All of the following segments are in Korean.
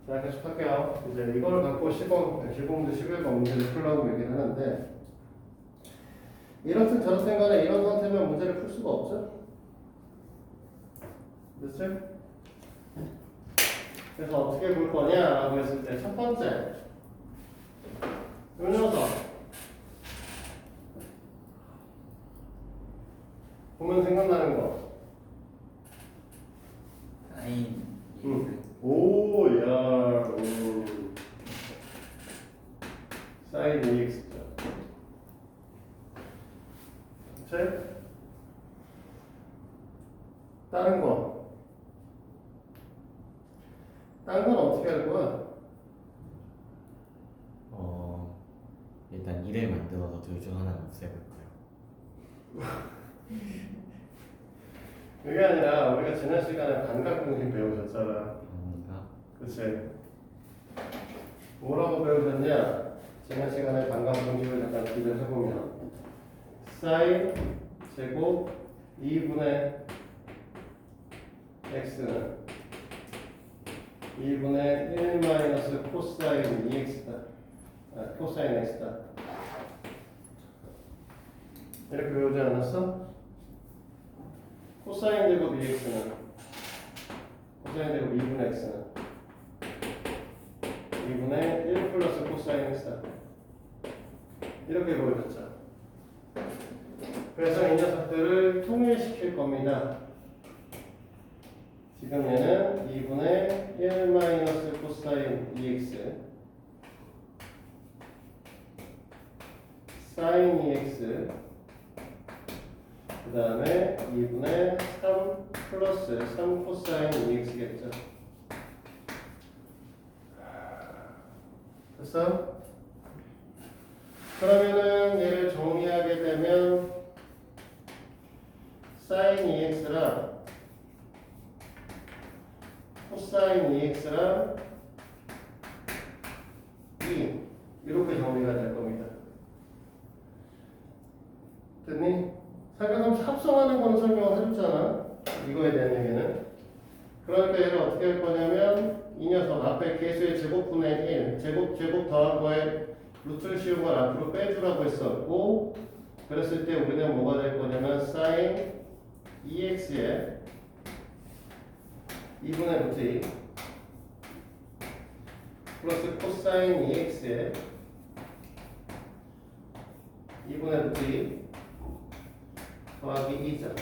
자, 계속할게요. 이제 이걸 갖고 실공부 11번 문제를 풀라고 얘기를 하는데, 이렇든 저렇든 간에 이런 상태면 문제를 풀 수가 없죠? 그렇지? 그래서 어떻게 볼 거냐라고 했을 때 첫 번째, 요 녀석 보면 생각나는 거. 사인 오, 야, 오. 사인 EX죠. 그치? 다른 거. 다른 건 어떻게 할 거야? 일단 1을 만들어서 둘 중 하나는 없애볼까요? 그게 아니라 우리가 지난 시간에 반각공식 배우셨잖아. 뭔가 그치? 뭐라고 배우셨냐? 지난 시간에 반각공식을 잠깐 기대를 해보면 사인 제곱 2분의 x는 2분의 1 마이너스 코사인 2x다. 코사인 x다. 이렇게 배우지 않았어? 코사인 제곱 2x는 코사인 제곱 2분의 x는 2분의 1 플러스 코사인 x다. 이렇게 보여줬죠. 그래서 이 녀석들을 통일시킬 겁니다. 지금 얘는 2분의 1 마이너스 코사인 2x 사인 2x 그 다음에 2분의 3 플러스 3 코사인 2x겠죠. 됐어? 그러면은 얘를 정리하게 되면 사인 2x랑 코사인 2x랑 2 이렇게 정리가 될 겁니다. 됐니? 삼각함수 합성하는 거는 설명을 해줬잖아. 이거에 대한 얘기는. 그러니까 얘를 어떻게 할 거냐면 이 녀석 앞에 개수의 제곱분의 1 제곱 더한 거에 루트를 씌운 걸 앞으로 빼주라고 했었고, 그랬을 때 우리는 뭐가 될 거냐면 사인 2x에 2분의 루트 2 플러스 코사인 2x에 2분의 루트 2 더하기 2죠.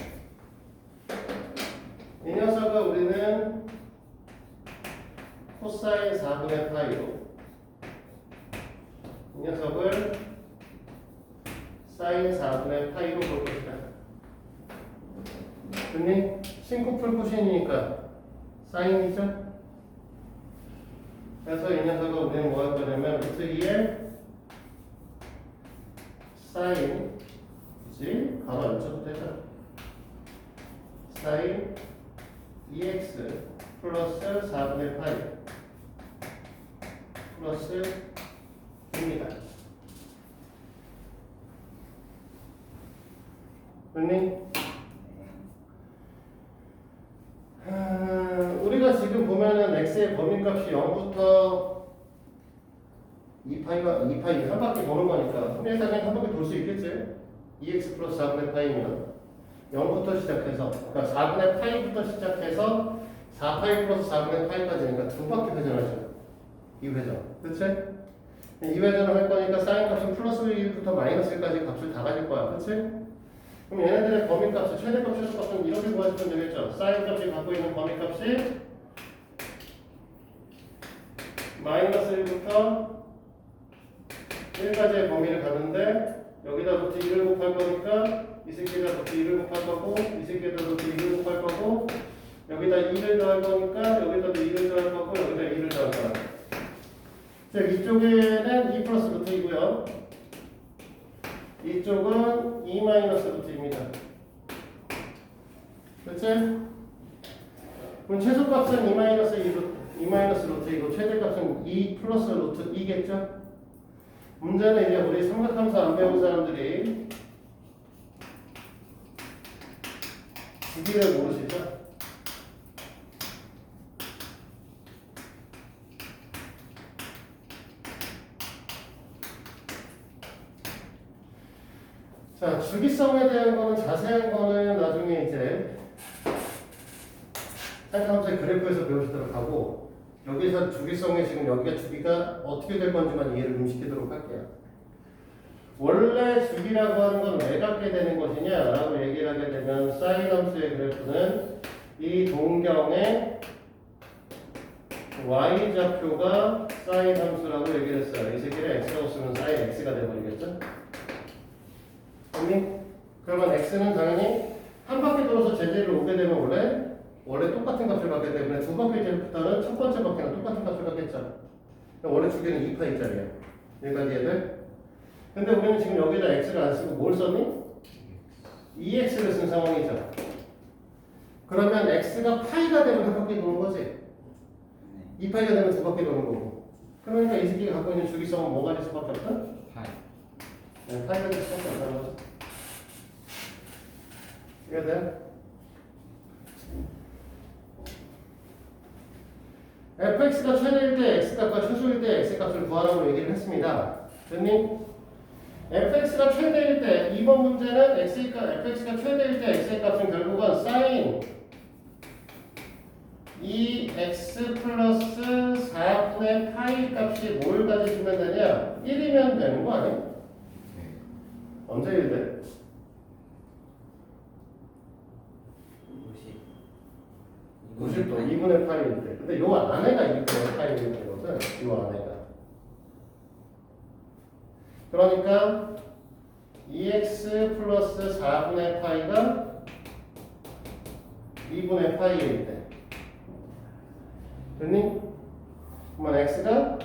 이 녀석을 우리는 코사인 4분의 파이로 이 녀석을 사인 4분의 파이로 볼 것이다. 됐니? 신코풀 코신이니까 사인이죠? 그래서 이 녀석을 우리는 뭐 할 거냐면 루트 2에 사인 굳이 가로 안 쳐도 되죠. 사인 2x 플러스 4분의 파이 플러스 2입니다. 됐니? 우리가 지금 보면은 x의 범위값이 0부터 2파이 한 바퀴 도는 거니까 일단은 한 바퀴 돌 수 있겠지? 2x 플러스 4분의 파이면 0부터 시작해서 그러니까 4분의 파이부터 시작해서 4파이 플러스 4분의 파이까지니까 두 바퀴 회전하죠. 이 회전. 그치? 이 회전을 할 거니까 사인 값은 플러스 1부터 마이너스 1까지 값을 다 가질 거야. 그치? 그럼 얘네들의 범위값은 최대값, 최소값은 이렇게 구하시면 되겠죠. 사인 값이 갖고 있는 범위값이 마이너스 1부터 1까지의 범위를 갖는데 여기다 루트 2를 곱할 거니까 이 새끼에다 루트 2를 곱할 거고 이 새끼에다 루트 2를 곱할 거고 여기다 2를 더할 거니까 여기다도 2를 더할 거고 여기다 2를 더할 거야. 즉 이쪽에는 2 플러스 루트 2고요. 이쪽은 2 마이너스 루트 2입니다. 그치? 그럼 최소값은 2 마이너스 루트 2고 최대값은 2 플러스 루트 2겠죠? 문제는 이제 우리 삼각함수 안 배운 사람들이 주기를 모르시죠? 자, 주기성에 대한 거는 자세한 거는 나중에 이제 사이함수의 그래프에서 배우시도록 하고 여기서 주기성에 지금 여기가 주기가 어떻게 될 건지만 이해를 좀 시키도록 할게요. 원래 주기라고 하는 건 왜 갖게 되는 것이냐라고 얘기를 하게 되면 사인 함수의 그래프는 이 동경의 y좌표가 사인 함수라고 얘기를 했어요. 이 새끼를 x라고 쓰면 사인 x가 되어버리겠죠? 그러면 x는 당연히 한 바퀴 돌아서 제재를 오게 되면 원래 똑같은 값을 갖게 되면 두 바퀴 제부터는 첫 번째 바퀴랑 똑같은 값을 갖겠죠. 원래 주기는 2파이짜리야. 여기까지 얘들. 근데 우리는 지금 여기다 x를 안 쓰고 뭘 썼니? 2x를 쓴 상황이죠. 그러면 x가 파이가 되면 한 바퀴 도는 거지. 2파이가 되면 두 바퀴 도는 거고. 그러니까 이 새끼가 갖고 있는 주기성은 뭐가 될 수밖에 없다? 파이. 네, 파이가 될 수밖에 없다는 거죠. 이해돼요? fx가 최대일 때 x값과 최소일 때 x값을 구하라고 얘기를 했습니다. 됐니? fx가 최대일 때 이번 문제는 fx가 최대일 때 x의 값은 결국은 sin 2x 플러스 4분의 파이 값이 뭘 가지시면 되냐? 1이면 되는 거 아니야? 네. 언제 1 돼? 90도 2분의 파이일 때. 근데 요 안에가 2분의 파이일 때거든. 요 안에가. 그러니까 2x 플러스 4분의 파이가 2분의 파이일 때. 됐니? 그러면 x가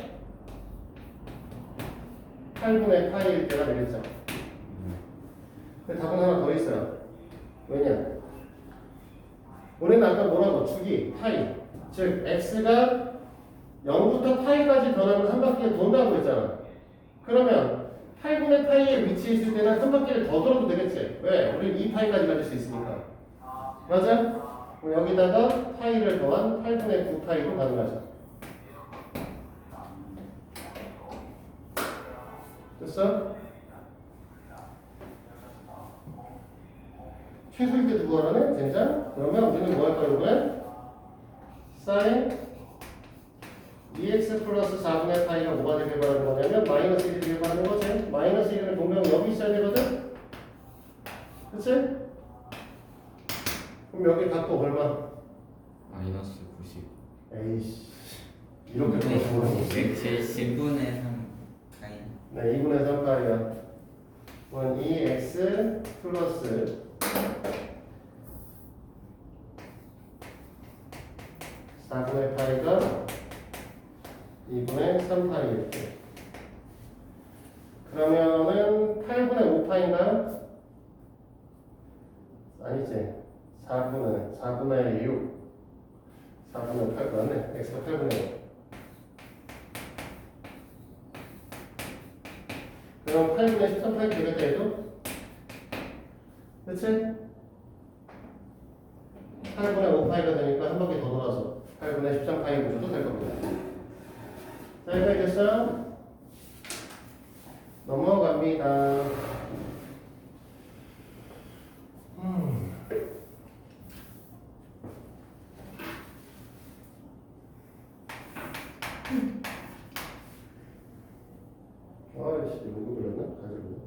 8분의 파이일 때가 되겠죠. 근데 답은 하나 더 있어요. 왜냐? 우리는 아까 뭐라고? 주기, 파이. 즉, x가 0부터 파이까지 변하면 한 바퀴에 돈다고 했잖아. 그러면 8분의 파이에 위치해 있을 때는 한 바퀴를 더 돌아도 되겠지. 왜? 우리 2파이까지 가질 수 있으니까. 맞아? 그럼 여기다가 파이를 더한 8분의 9파이로 가능하죠. 됐어? 최소일 때 누구 하라네? 젠장? 그러면 우리는 뭐 할까요, 이번엔? sin 2x 플러스 4분의 파이가 뭐가 되길 바라는 거냐면 마이너스 1이 되길 바라는 거지. 마이너스 1은 분명 여기 있어야 되거든? 그치? 그럼 여기 각도 얼마? 마이너스 90. 에이씨 이렇게 풀어보는 거지. 10분의 3 파이. 네, 2분의 3 파이야. 그럼 2x 플러스 4분의 파이가 2분의 3파이 이렇게. 그러면은 8분의 5파인가? 아니지. 4분의 6. 4분의 8 맞네. x가 8분의 5. 그럼 8분의 13파이 되겠다 해도? 그치? 8분의 5파이가 되니까 한 바퀴 더 돌아서 8분의 13파이 구조도 될 겁니다. 자, 여기까지 됐어요? 넘어갑니다. 아이씨, 누구 그렸나? 가지고.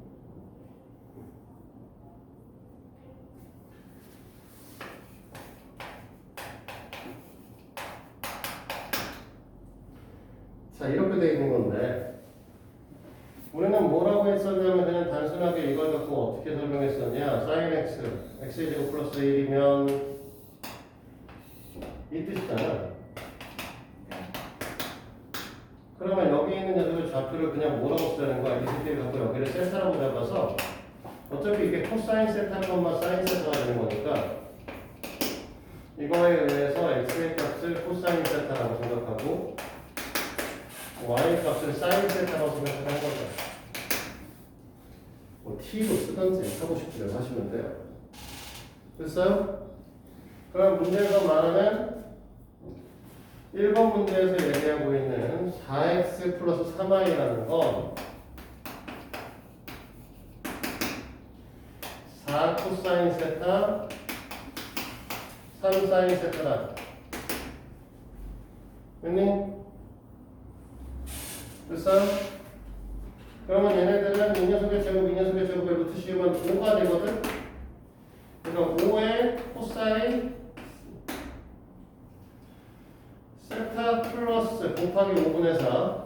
자, 이렇게 돼 있는 건데, 우리는 뭐라고 했었냐면 그냥 단순하게 이걸 갖고 어떻게 설명했었냐? sin x, x제곱 플러스 1이면 이 뜻이잖아. 그러면 여기 있는 녀석의 좌표를 그냥 뭐라고 쓰자는 거야? 이 새끼를 갖고 여기를 세타라고 잡아서 어차피 이게 코사인 세타인 것만 사인 세타가 되는 거니까 이거에 의해서 x의 값을 코사인 세타라고 생각하고 y 값을 사인 세타라고 생각하는 거죠. 뭐 t로 쓰던지 하고 싶으면 하시면 돼요. 됐어요? 그럼 문제가 말하는 1번 문제에서 얘기하고 있는 4x 플러스 3y라는 건 4 코사인 세타 3 사인 세타다. 됐니? 됐어? 그러면 얘네들은 이 녀석의 제곱, 이 녀석의 제곱에 루트 씌우면 5가 되거든? 그래서 5의 코사인 세타 플러스 곱하기 5분의 4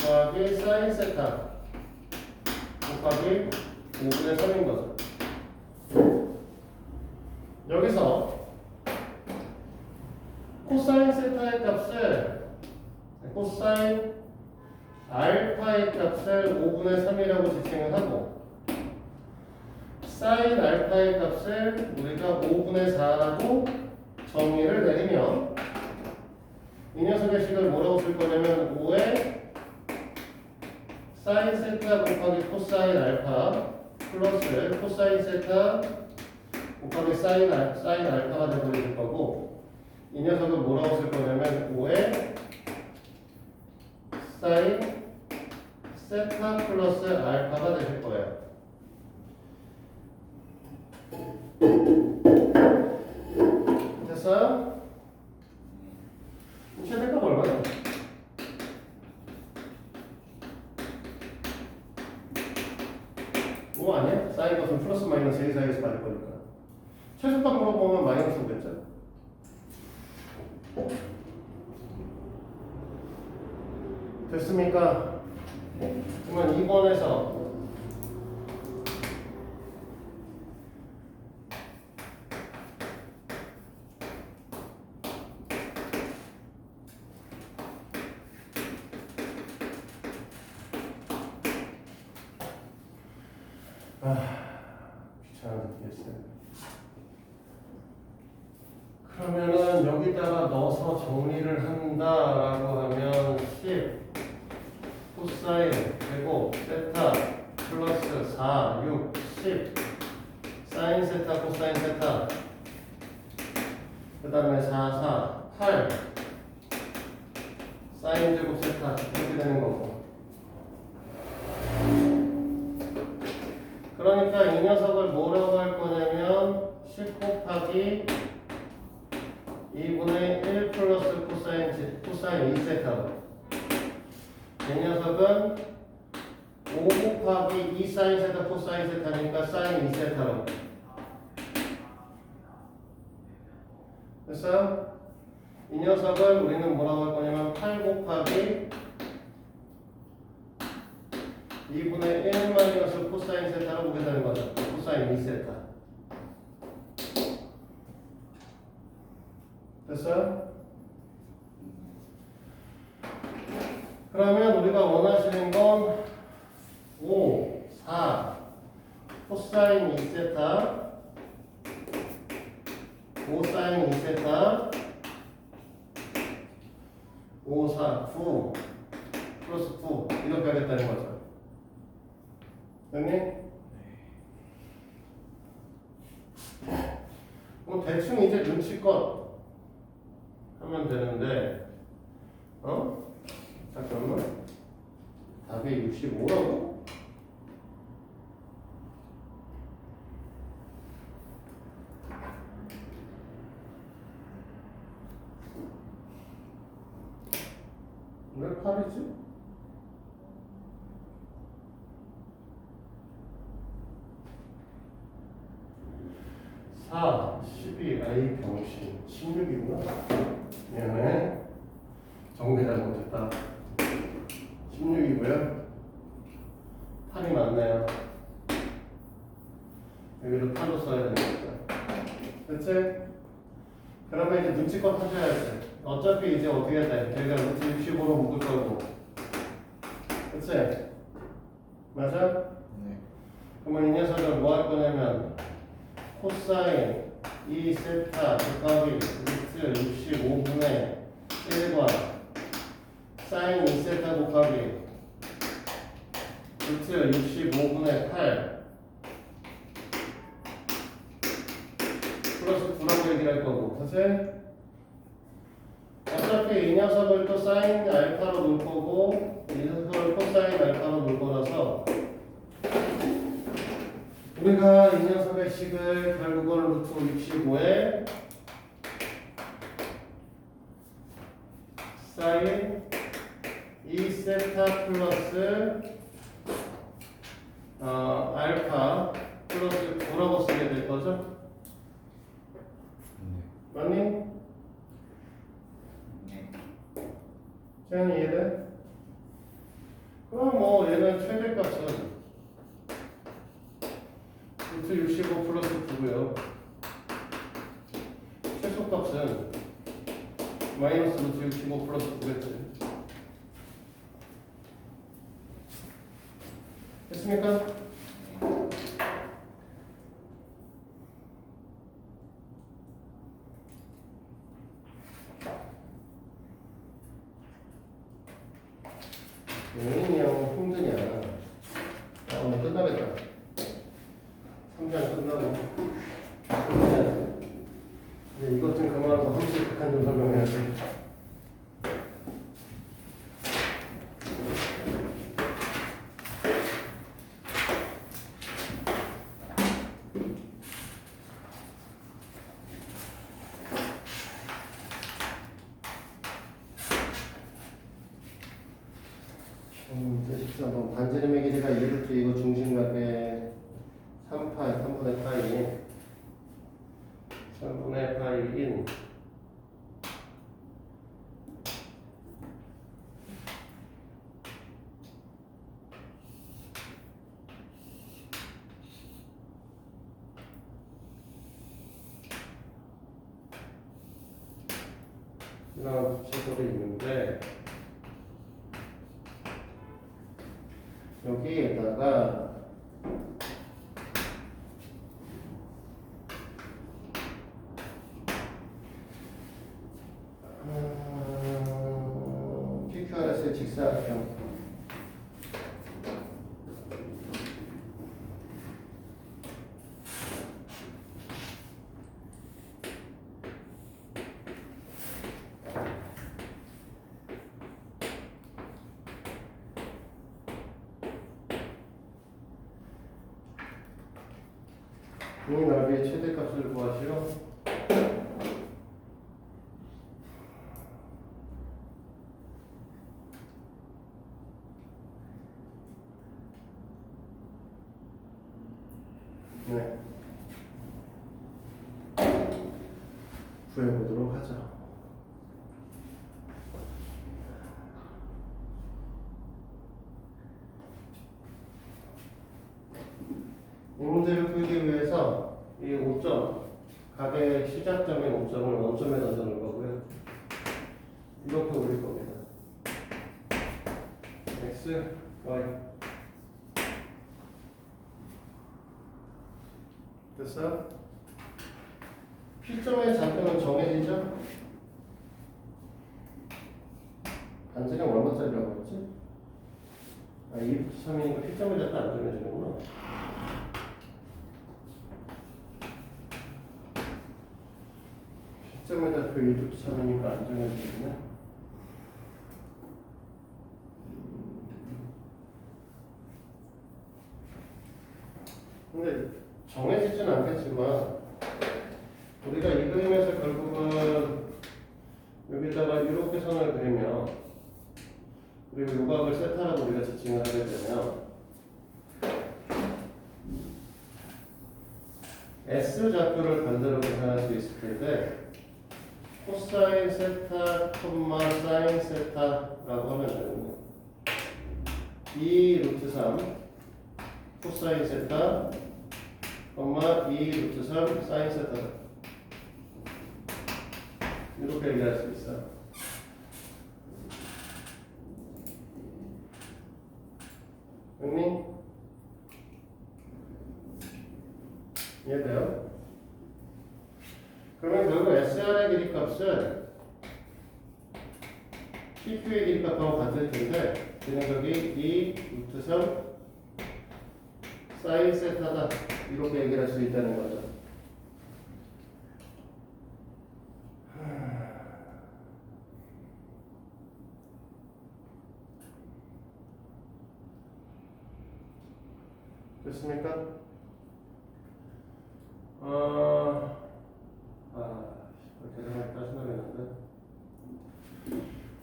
곱하기 사인 세타 곱하기 5분의 3인 거죠. 여기서 코사인 세타의 값을 코사인 알파의 값을 5분의 3이라고 지칭을 하고 사인 알파의 값을 우리가 5분의 4라고 정의를 내리면 이 녀석의 식을 뭐라고 쓸 거냐면 5의 사인 세타 곱하기 코사인 알파 플러스 코사인 세타 곱하기 사인 알파가 되버릴 거고 이 녀석을 뭐라고 쓸 거냐면 5의 사인 세타 플러스 알파가 되실 거예요. 됐어요? 최대값 얼마야? 뭐 아니야? 사인 값은 플러스 마이너스 1 사이에서 받을 거니까. 최소값 물어보면 마이너스 오겠죠? 됐습니까? 그러면 2번에서 귀찮아 죽겠어요. 그러면은 여기다가 넣어서 정리를 한다라고 하면 10 코사인 제곱 세타 플러스 4 6 10 사인 세타 코사인 세타 그 다음에 4 4 8 사인 제곱 세타 이렇게 되는 거고. 그러니까 이 녀석을 뭐라고 할 거냐면 10 곱하기 2분의 1 플러스 코사인 2세타. 이 녀석은 5 곱하기 2 사인 세타 코사인 세타니까 사인 2세타로. 됐어요? 이 녀석을 우리는 뭐라고 할 거냐면 8 곱하기 2분의 1 마이너스 코사인 세타로 보게 되는 거죠. 코사인 2세타. 됐어요? 그러면 우리가 원하시는 건 5, 4 코사인 2세타 5 사인 2세타 5, 4, 9 플러스 9 이렇게 하겠다는 거죠. 됐니? 뭐 대충 이제 눈치껏 하면 되는데 잠깐만 답이 65라고? 왜 8이지? 사, 12, 아이 병신 16이구나. 미안해. 정리 잘못했다. 16이고요. 8이 맞네요. 여기도 8로 써야 되니까. 됐지? 그러면 이제 눈치껏 하셔야지. 어차피 이제 어떻게 돼? 저희가 루트 65로 묶을 거고. 그치? 맞아? 네. 그러면 이 녀석을 뭐 할 거냐면 코사인 2세타 곱하기 루트 65분의 1과 사인 2세타 곱하기 루트 65분의 8 플러스 9라고 얘기를 할 거고. 그치? 어차피 이 녀석을 또 사인 알파로 놓을 거고 이 녀석을 코사인 알파로 놓을 거라서 우리가 이 녀석의 식을 결국은 루트 65에 사인 2세타 플러스 알파 플러스 9라고 쓰게 될 거죠? 맞니? 네. 재현이 이해돼? 그럼 뭐 얘는 최대값은 루트 65 플러스 9고요. 최소값은 마이너스 루트 65 플러스 9겠지. 됐습니까? 용인이 형 힘드냐? 오늘 끝나겠다. 3장 끝나고. 이제 이것 좀 그만하고 함수 극한 좀 설명해야지. 이제 14번 반지름의 길이가 2루트 이거 중심각의 3파이 3분의 파이 3분의 파이인 이런 부채꼴이 있는데 여기에다가 PQRS의 직사각형 이 넓이의 최대값을 구하시오. 네. 구해보도록 하죠. 이 문제를 풀기 위해서 이 5점, 각의 시작점인 5점을 원점에 던져놓을 거고요. 이렇게 올릴 겁니다. x, y. 됐어? P점의 좌표는 정해지죠? 반지름 얼마짜리라고 했지? 2부터 3이니까 P점의 좌표 안 정해지는구나. P점의 좌표 2부터 3이니까 안 정해지겠네. 근데 정해지진 않겠지만 우리가 이 그림에서 결국은 여기다가 이렇게 선을 그리면 그리고 요각을 세타라고 우리가 지칭을 하게 되면 S 좌표를 반대로 계산할 수 있을 텐데 코사인 세타, 사인 세타라고 하면 2 루트 3 코사인 세타, 2 루트 3 사인 세타다. 이렇게 얘기할 수 있어. 형님? 이해돼요? 그러면 결국 SR의 길이값은 PQ의 길이값하고 같을 텐데 그 녀석이 2 루트 3 사인 세타다. 이렇게 얘기할 수 있다는 거죠. 됐습니까? 계산하기 짜증나겠는데.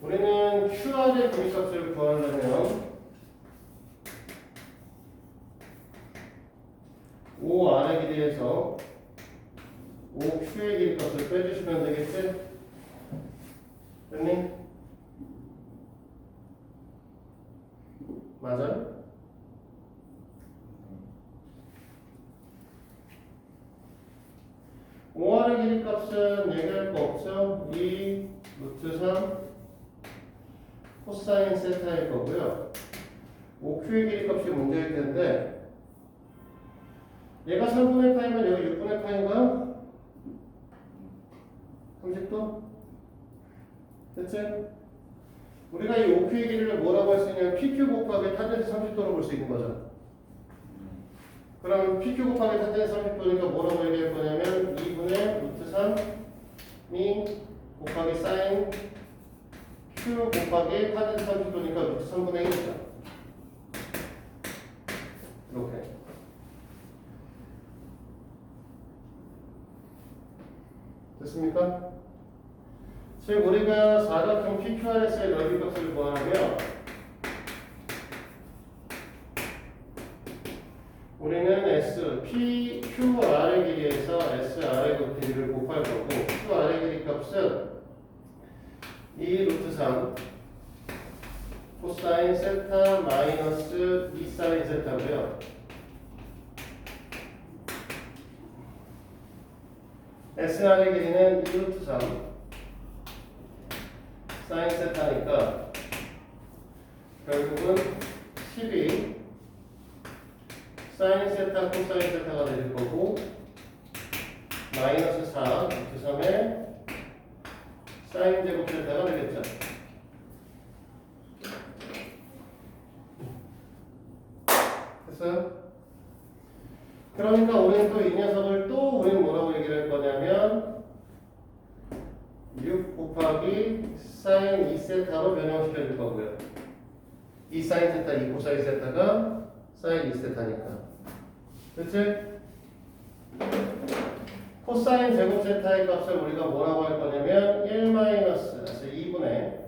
우리는 QR의 기값을 구하려면 OR의 길이에서 OQ의 길이값을 빼주시면 되겠지? 됐니? 맞아요? OR의 길이값은 얘기할 거 없죠? 2 루트 3 코사인 세타일 거고요. OQ의 길이값이 문제일 텐데 얘가 3분의 파이면 여기 6분의 파인가요? 30도? 됐지? 우리가 이 OQ의 길이를 뭐라고 할 수 있냐면 PQ 곱하기 탄젠트 30도로 볼 수 있는 거죠. 그럼 PQ 곱하기 탄젠트 30도니까 뭐라고 얘기할 거냐면 2분의 루트 3이 곱하기 사인 Q 곱하기 탄젠트 30도니까 루트 3분의 1이죠. 이렇게. 됐습니까? 즉 우리가 사각형 PQRS의 넓이 값을 구하면 우리는 S, PQR의 길이에서 SR의 길이를 곱할 거고 QR의 길이 값은 2 루트 3 코사인 세타 마이너스 2 사인 세타고요. SR의 길이는 2 루트 3 사인 세타니까 결국은 12 사인 세타 코사인 세타가 될 거고 마이너스 4 루트 3에 사인 제곱 세타가 되겠죠. 됐어요? 그러니까 우리는 또 이 녀석을 또 우리는 뭐라고 얘기를 할 거냐면 6 곱하기 사인 2세타로 변형시켜 줄 거고요. 2 사인 세타, 2 코사인 세타가 사인 2세타니까. 그치? 코사인 제곱 세타의 값을 우리가 뭐라고 할 거냐면 1 마이너스, 그래서 2분의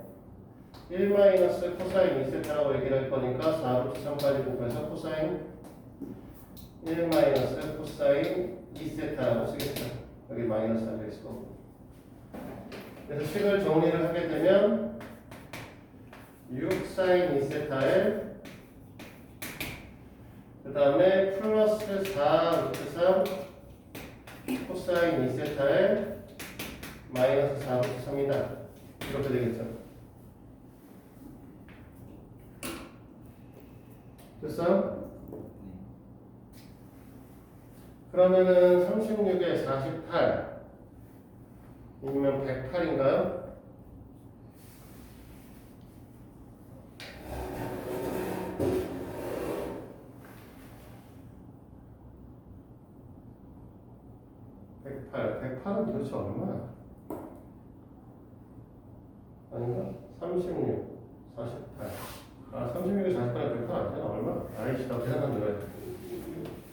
1 마이너스 코사인 2세타라고 얘기를 할 거니까 4 루트 3까지 곱해서 코사인 1 마이너스 코사인 2세타라고 쓰겠죠. 여기 마이너스 하게 있을 거고. 그래서 식을 정리를 하게 되면 6 사인 2세타에 그 다음에 플러스 4 루트 3 코사인 2세타에 마이너스 4 루트 3이다. 이렇게 되겠죠. 됐어? 그러면은 36에 48 아니면 108인가요? 은 도대체 얼마야? 아닌가? 36, 48. 36에 48은 108 아니야? 얼마? 아이씨, 나 계산한 거야.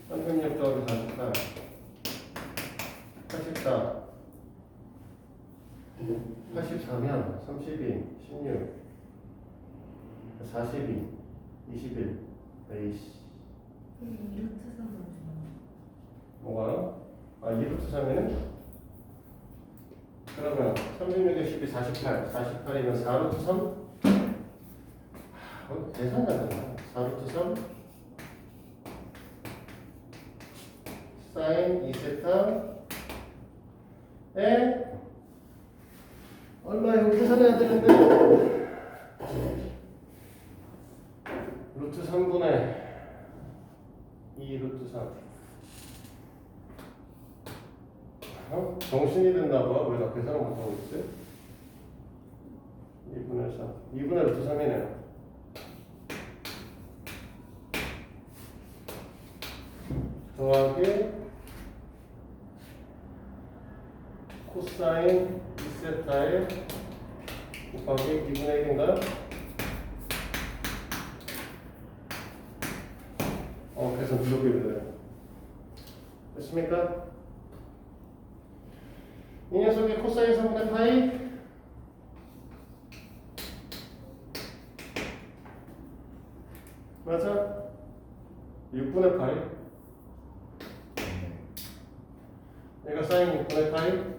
36 더하기 48. 84. 84면 32, 16, 42, 21. 에이씨. 루트 3 뭐가요? 2루트 3이네? 그러면 36에 12, 48. 48이면 4루트 3? 계산 안 된다. 4루트 3? 사인 2세타에 얼마예요? 계산해야 되는데 루트 3분의 2 루트 3 정신이 됐나봐. 왜 나 계산을 못하고 있지? 2분의 3 2분의 루트 3이네요. 더하기 코사인 2세타에 곱하기 2분의 1인가요? 계산 부족해요. 됐습니까? 이 녀석의 코사인 3분의 파이 맞아? 6분의 파이 얘가 사인 6분의 파이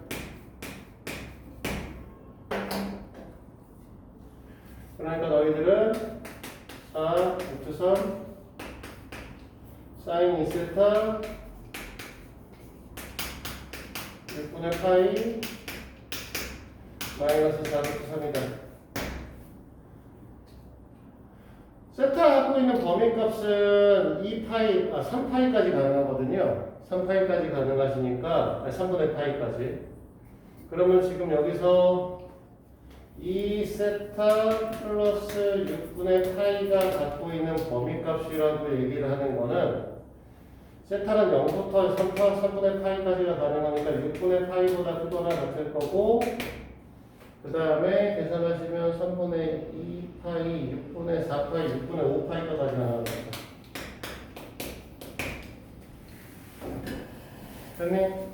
그러니까 너희들은 4, 루트 3 사인 2세타 6분의 파이 마이너스 4 루트 3이다. 세타 갖고 있는 범위값은 2파이, 3파이까지 가능하거든요. 3파이까지 가능하시니까 3분의 파이까지. 그러면 지금 여기서 2세타 플러스 6분의 파이가 갖고 있는 범위값이라고 얘기를 하는 거는 세타는 0부터 3분의 파이까지가 가능하니까 6분의 파이보다 크거나 같을 거고 그 다음에 계산하시면 3분의 2파이, 6분의 4파이, 6분의 5파이가 가능합니다. 됐니?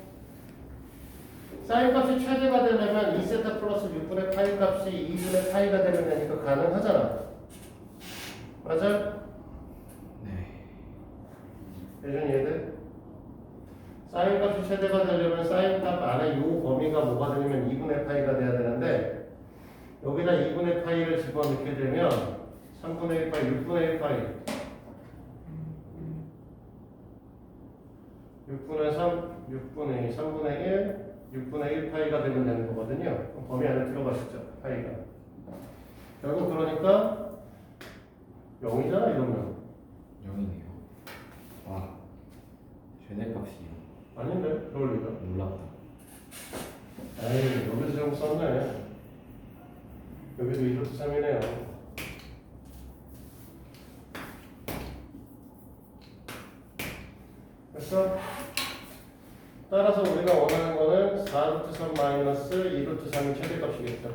사인 값이 최대가 되려면 2세타 플러스 6분의 파이 값이 2분의 파이가 되면 되니까 가능하잖아. 맞아? 네. 예준이 얘들? 사인 값이 최대가 되려면 사인 값 안에 이 범위가 뭐가 되냐면 2분의 파이가 돼야 되는데 여기다 2분의 파이를 집어넣게 되면 3분의 1 파이, 6분의 1 파이 6분의 3, 6분의 2, 3분의 1 6분의 1 파이가 되면 되는 거거든요. 범위 안에 들어가시죠. 파이가. 결국 그러니까 0이잖아 이러면. 0이네요. 와, 최대값이 아닌데? 그럴 리가. 놀랍다. 에이 여기서 좀 썼네. 여기도 2루트 3이네요. 됐어? 따라서 우리가 원하는 거는 4루트 3 마이너스 2루트 3이 최대값이겠죠.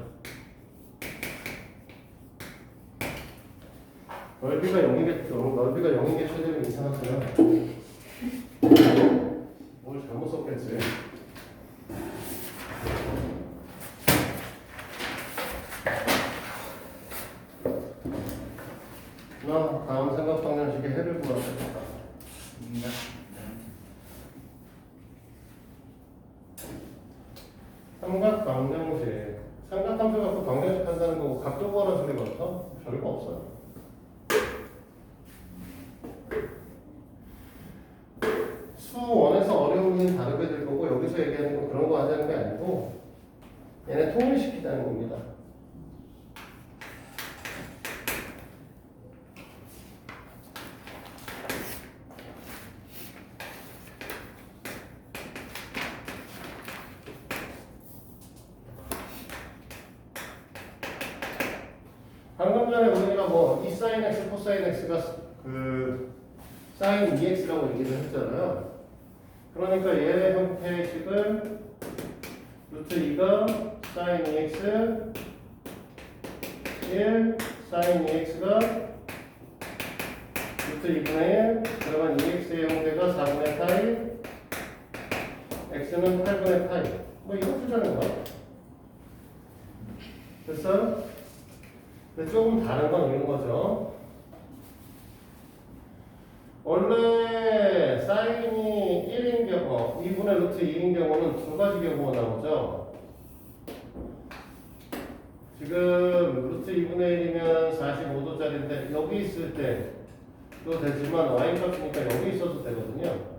넓이가 0이겠죠. 넓이가 0인 게 최대면 이상하잖아. 뭘 잘못 썼겠지. 나 다음 생각 방정식의 해를 구하겠다. 삼각 방정식. 삼각함수 갖고 방정식 한다는 거고 각도 구하는 소리가 없어? 별거 없어요. 수원에서 어려운 일은 다르게 될 거고 여기서 얘기하는 건 그런 거 하자는 게 아니고 얘네 통일시키자는 겁니다. 방금 전에 우리가 뭐 이 사인 x, 코사인 x가 그 사인 2x라고 얘기를 했잖아요. 그러니까 얘의 형태의 식은 루트 2가 사인 2x 1 사인 2x가 루트 2분의 1 그러면 2x의 형태가 4분의 파이 x는 8분의 파이 뭐 이거 쓰자는 거야. 됐어? 근데 조금 다른 건 이런 거죠. 원래 사인이 1인 경우, 2분의 루트 2인 경우는 두 가지 경우가 나오죠. 지금 루트 2분의 1이면 45도짜리인데 여기 있을 때도 되지만 y 값이니까 여기 있어도 되거든요.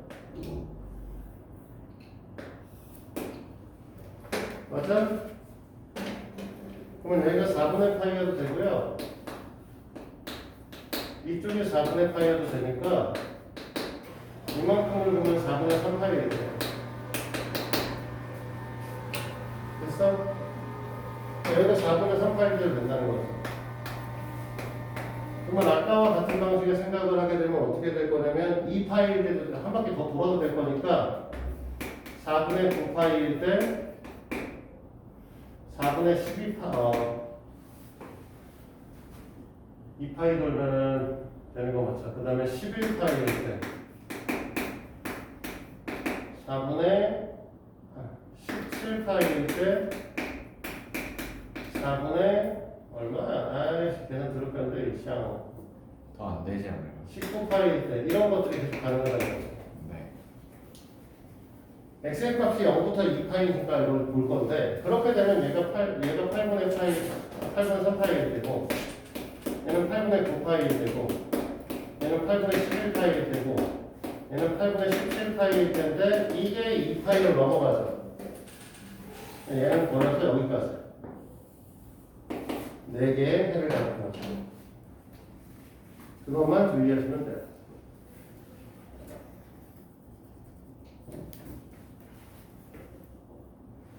맞아? 그러면 여기가 4분의 파이여도 되고요. 이쪽이 4분의 파이여도 되니까 이만큼을 보면 4분의 3 파이 되겠네요. 됐어? 여기가 4분의 3 파이도 된다는 거죠. 그러면 아까와 같은 방식의 생각을 하게 되면 어떻게 될 거냐면 2파이일 때도 한 바퀴 더 돌아도 될 거니까 4분의 9파이일 때 4분의 2파이 돌면은 되는 거 맞죠? 그 다음에 11파이일 때 4분의 17파이일 때 4분의 얼마야? 아이씨 계산 들을 건데 이샹 더 안 되지 않아요? 19파이일 때 이런 것들이 계속 가능하다는 거죠. 네. x의 값이 0부터 2파이니까 이걸 볼 건데 그렇게 되면 얘가 8분의 3파이일 때고 얘는 8분의 9파이일 때고 얘는 8분의 11파이일 때고 얘는 8분의 17파이일 텐데 이게 2파이를 넘어가죠. 얘는 버려서 여기까지 4개의 해를 잡는 거죠. 그것만 주의하시면 돼요.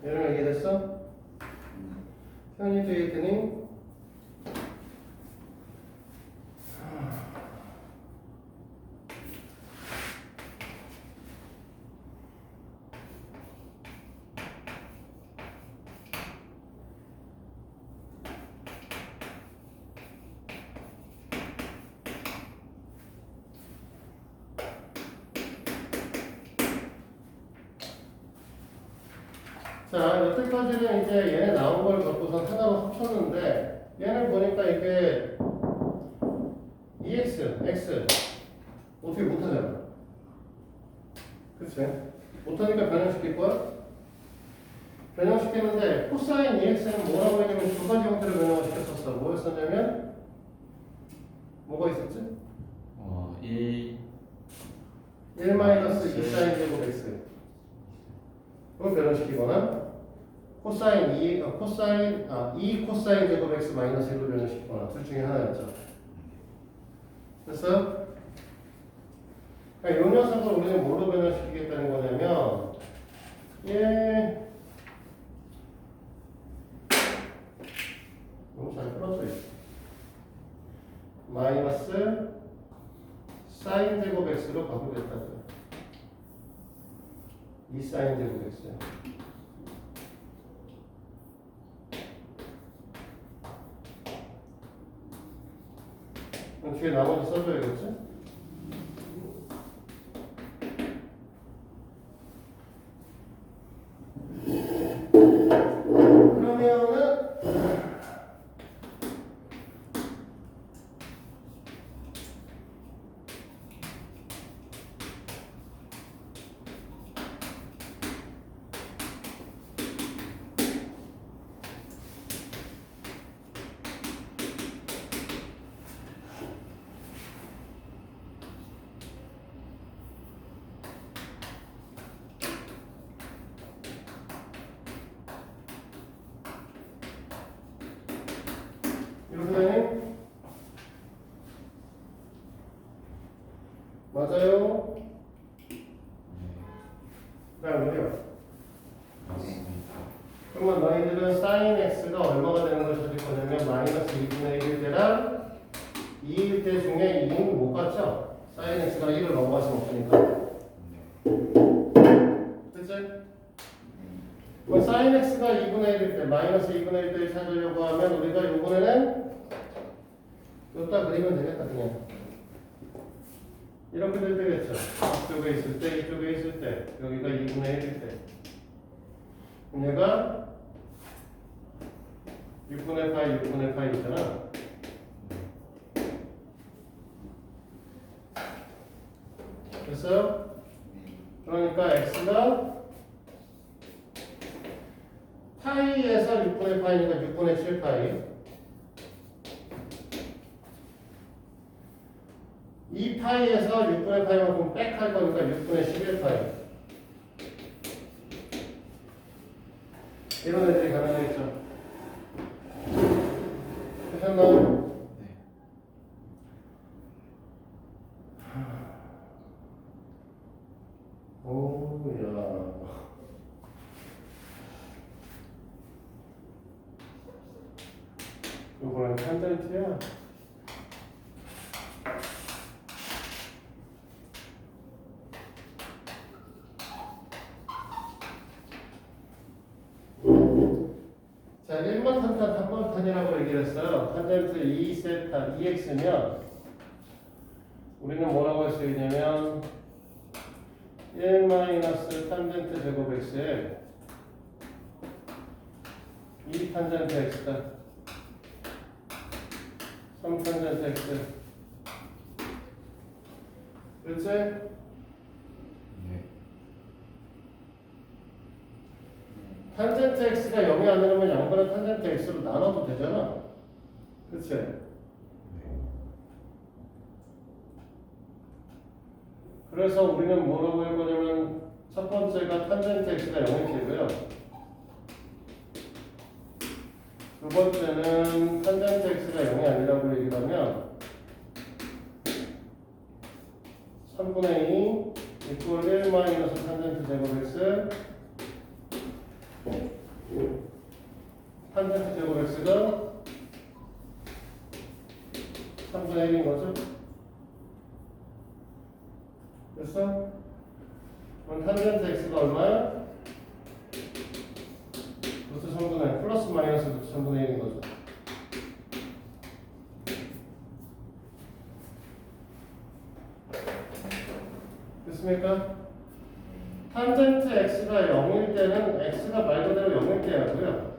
이런 얘기 됐어? 현이 데이트니 자, 여태까지는 이제 얘네 나온 걸 갖고서 하나로 합쳤는데 얘는 보니까 이게 EX, X 어떻게 못하잖아. 그치? 못하니까 변형시킬 거야? 변형시키는데 코사인 EX는 뭐라고 했냐면 두 가지 형태로 변형을 시켰었어. 뭐였었냐면 뭐가 있었지? 1 마이너스 2 사인 제곱 X 그걸 변형시키거나 코사인 2 코사인 제곱 x 마이너스 1로 변형시키거나 둘 중에 하나였죠. 됐어요? 그러니까 이 녀석을 우리는 뭘로 변형시키겠다는 거냐면 너무 잘 풀어져 있어. 마이너스 사인 제곱 x로 바꾸겠다고요. 2 사인 제곱 x 그럼 뒤에 나머지 써줘야겠지? 그러면은 이렇게 되니? 맞아요? 그냥 그래요. 그러면 너희들은 사인 x가 얼마가 되는 걸 찾을 거냐면 마이너스 2분의 1일 때랑 2일 때 중에 2는 못 갔죠? 사인 x가 1을 넘어가시면 없으니까. 그치? 그럼 사인 x가 2분의 1일 때 마이너스 2분의 1일 때를 찾으려고 하면 우리가 이번에는 여기다 그리면 되겠다 그냥. 이렇게 될 때겠죠. 이쪽에 있을 때, 이쪽에 있을 때, 여기가 2분의 1일 때. 그럼 얘가 6분의 파이, 6분의 파이 있잖아. 됐어요? 그러니까 x가 파이에서 6분의 파이니까 6분의 7파이. 2파이에서 6분의 파이만큼 빽할 거니까 6분의 11파이. 이런 애들이 가능하겠죠. 되셨나요? 네. 오야. 이거는 탄젠트야. 자, 1번 탄탄, 3번 탄이라고 얘기를 했어요. 탄젠트 2세타 2x면 우리는 뭐라고 할 수 있냐면 1 마이너스 탄젠트 제곱 x에 2 탄젠트 x다. 3 탄젠트 x. 그렇지? 네. 탄젠트 x가 0이 안 되려면 양변의 탄젠트 x로 나눠도 되잖아. 그치? 네. 그래서 우리는 뭐라고 할 거냐면 첫 번째가 탄젠트 x가 0이 되고요. 두 번째는 탄젠트 x가 0이 아니라고 얘기를 하면 3분의 2 이퀄 1 마이너스 탄젠트 제곱 x 탄젠트 제곱 x가 3분의 1인 거죠? 됐어? 그럼 탄젠트 x가 얼마야? 루트 3분의 플러스 마이너스 루트 3분의 1인 거죠. 됐습니까? 탄젠트 x가 0일 때는 x가 말 그대로 0일 때 하고요.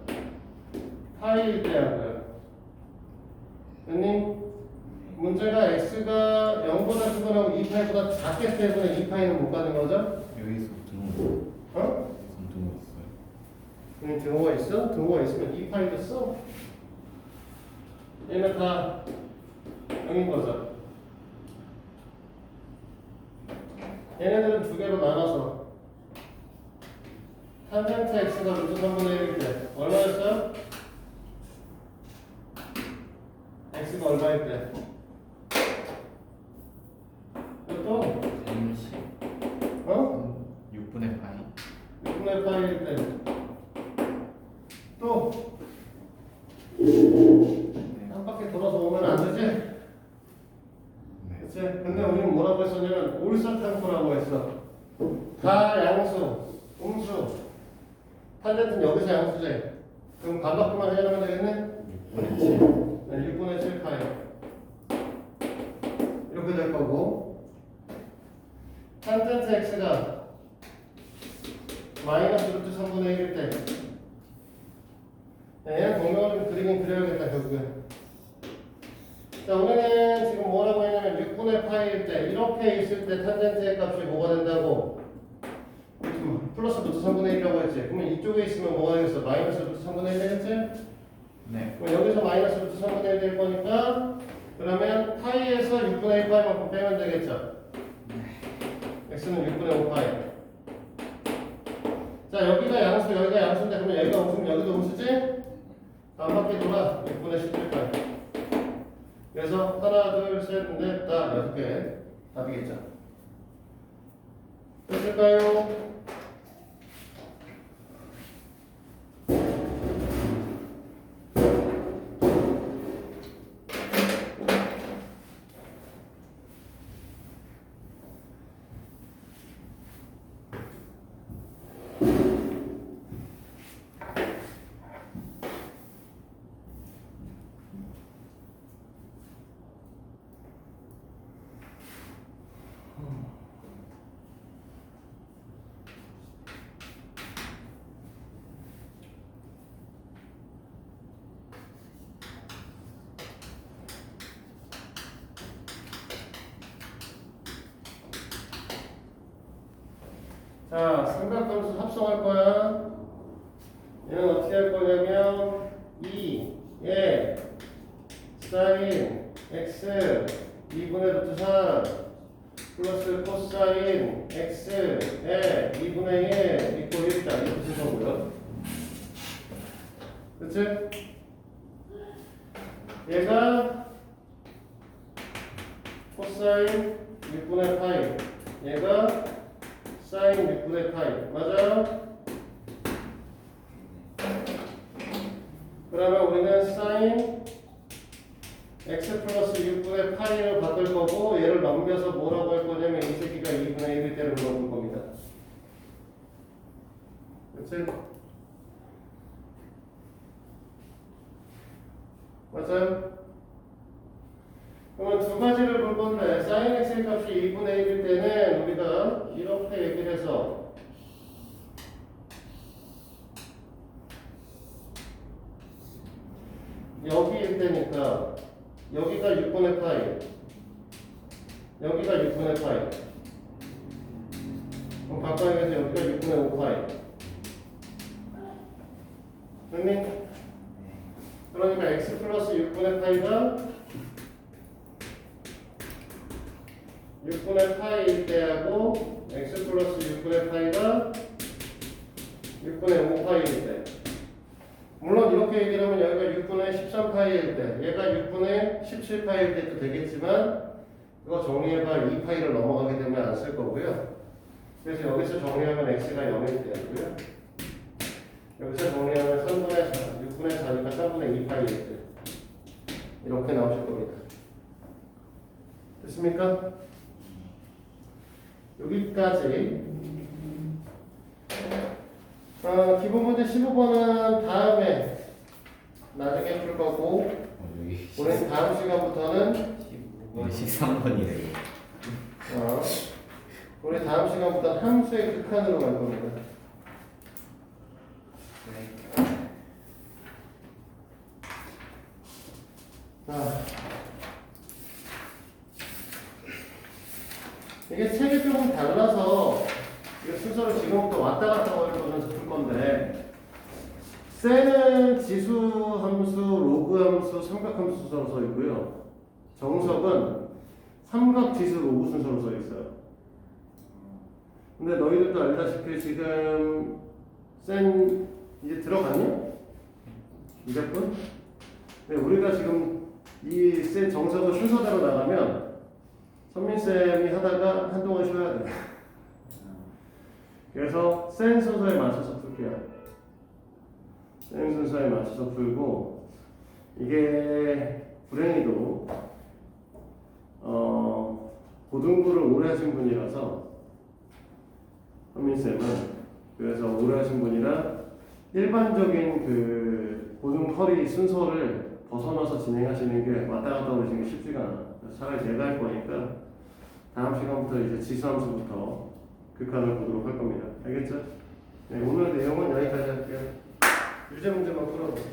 파이일 때 하고요. 됐니? 문제가 x가 0보다 크거나 2파이보다 작기 때문에 2파이는 못 가는 거죠? 여기서 등호. 어? 여기서 등호 있어요. 등호가 있어? 등호가 있으면 2파이도 써. 얘는 다 0인 거죠. 얘네들은 두 개로 나눠서 탄젠트 x가 루트 3분의 1일 때 얼마였어요? x가 얼마일 때? 또? MC. 어? 6분의 파이. 6분의 파이일 때 또? 네. 한 바퀴 돌아서 오면 안 되지? 네. 그치? 근데 우리는 뭐라고 했었냐면 올사탕수라고 했어. 다 양수, 음수. 탄젠트는 여기서 양수지. 그럼 반바퀴만 해주면 되겠네? 6분의 7. 네, 6분의 7파이. 이렇게 될 거고. 탄젠트 x가 마이너스 루트 3분의 1일 때. 네, 얘는 동경을 좀 그리긴 그려야겠다, 결국엔. 자, 우리는 지금 뭐라고 했냐면 6분의 파이일 때 이렇게 있을 때 탄젠트의 값이 뭐가 된다고? 플러스 루트 3분의 1이라고 했지. 그러면 이쪽에 있으면 뭐가 되겠어? 마이너스 루트 3분의 1 되겠지? 네. 그럼 여기서 마이너스 루트 3분의 1 될 거니까 그러면 파이에서 6분의 1 파이만큼 빼면 되겠죠? x는 6분의 5 파이. 자, 여기가 양수, 여기가 양수인데 그러면 여기가 음수면 여기도 음수지? 한 바퀴 돌아 6분의 17 파이. 그래서 하나, 둘, 셋, 넷, 다 6개 답이겠죠. 됐을까요? 자, 삼각함수 합성할 거야. 얘는 어떻게 할 거냐면 2에 사인 x 2분의 루트 3 플러스 코사인 x에 2분의 1 이꼴 1다 이렇게 쓸 거고요. 그치? 얘가 코사인 6분의 파이, 얘가 사인 6분의 파이. 맞아요? 그러면 우리는 사인 x 플러스 6분의 파이를 바꿀 거고 얘를 넘겨서 뭐라고 할 거냐면 이 새끼가 2분의 1일 때를 물어볼 겁니다. 그치? 맞아요? 그러면 두 가지를 볼 건데 사인 x의 값이 2분의 1일 때는 우리가 이렇게 얘기를 해서 여기일 때니까 여기가 6분의 파이, 여기가 6분의 파이. 그럼 바꿔야겠죠. 여기가 6분의 5파이. 됐니? 그러니까 x 플러스 6분의 파이가 6분의 파이일 때하고 x 플러스 6분의 파이가 6분의 5파이일 때. 물론 이렇게 얘기를 하면 여기가 6분의 13파이일 때, 얘가 6분의 17파이일 때도 되겠지만 이거 정리해봐 2파이를 넘어가게 되면 안 쓸 거고요. 그래서 여기서 정리하면 x가 0일 때고요. 여기서 정리하면 3분의 4, 6분의 4니까 3분의 2파이일 때. 이렇게 나오실 겁니다. 됐습니까? 여기까지. 기본 문제 15번은 다음에 나중에 풀 거고, 여기 우리 다음 시간부터는 13번이래요. 우리 다음 시간부터 함수의 극한으로 갈 겁니다. 이게 책이 조금 달라서 이 순서를 지금부터 왔다 갔다 걸면서 풀 건데, 셀은 지수 함수, 로그 함수, 삼각 함수 순서로 써 있고요. 정석은 삼각 지수 로그 순서로 써 있어요. 근데 너희들도 알다시피 지금 셀 이제 들어갔니? 이제뿐? 네, 우리가 지금 이 셀 정석을 순서대로 나가면 선민쌤이 하다가 한동안 쉬어야 돼. 그래서 센 순서에 맞춰서 풀게요. 센 순서에 맞춰서 풀고, 이게 불행히도 고등부를 오래 하신 분이라서 선민쌤은, 그래서 오래 하신 분이라 일반적인 그 고등 커리 순서를 벗어나서 진행하시는 게 왔다 갔다 오시는 게 쉽지가 않아. 차라리 제가 할 거니까 다음 시간부터 이제 지수함수부터 극한을 보도록 할 겁니다. 알겠죠? 네, 오늘 내용은 여기까지 할게요. 유제 문제만 풀어보세요.